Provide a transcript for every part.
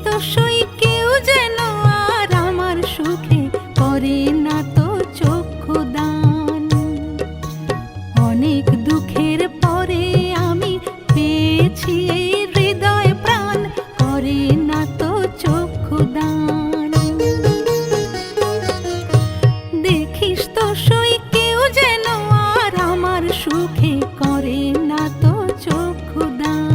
তো সই কেউ যেন আর আমার সুখে করে না তো চক্ষু দান। অনেক দুঃখের পরে আমি পেয়েছি এই হৃদয় প্রাণ, করে না তো চক্ষু দান। দেখিস তো সই কেউ যেন আর আমার সুখে করে না তো চক্ষু দান।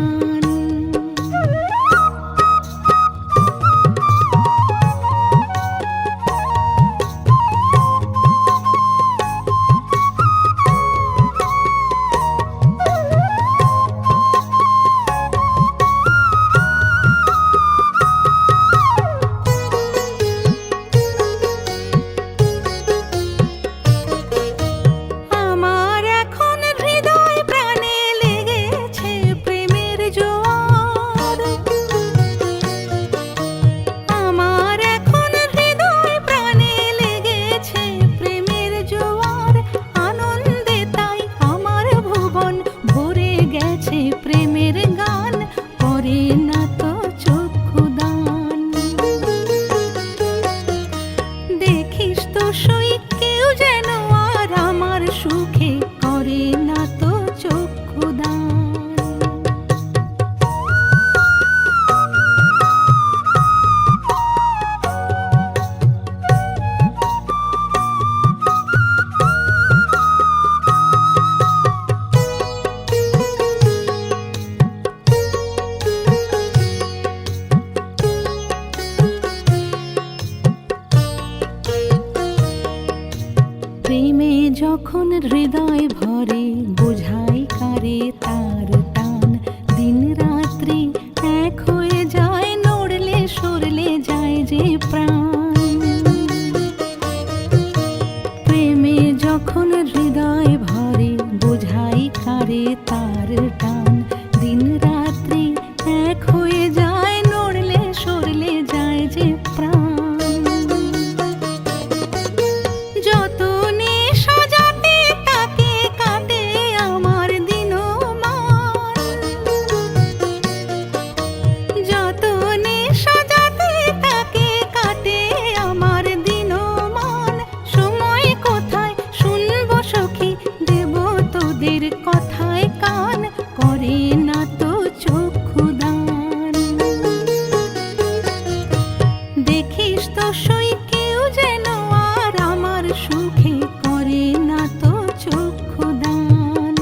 প্রেমের গান করে না তো চক্ষু দান। দেখিস তো সই কেউ যেন আর আমার সুখে করে না তো চক্ষু দান। প্রেমে যখন হৃদয় ভরে বোঝাই কারে তার টান। দিন রাত্রি এক হয়ে যায়, নড়লে সরলে যায় যে প্রাণ। প্রেমে যখন হৃদয় ভরে বোঝাই কারে তার টান। দিন রাত্রি এক হয়ে যায়, নড়লে সরলে যায় যে প্রাণ। কথায় কান করে না তো চক্ষু দান। দেখিস তো সই কেউ যেন আর আমার সুখে করে না তো চক্ষু দান।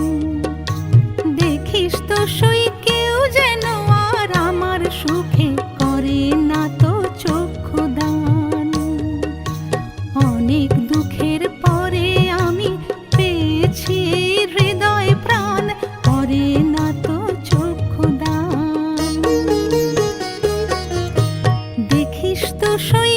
দেখিস তো সই কেউ যেন আর আমার সুখে করে না তো চক্ষু দান। অনেক দুঃখের পরে আমি পেয়েছি হৃদয় প্রাণ, করে না তো চক্ষু দান। দেখিস তো সই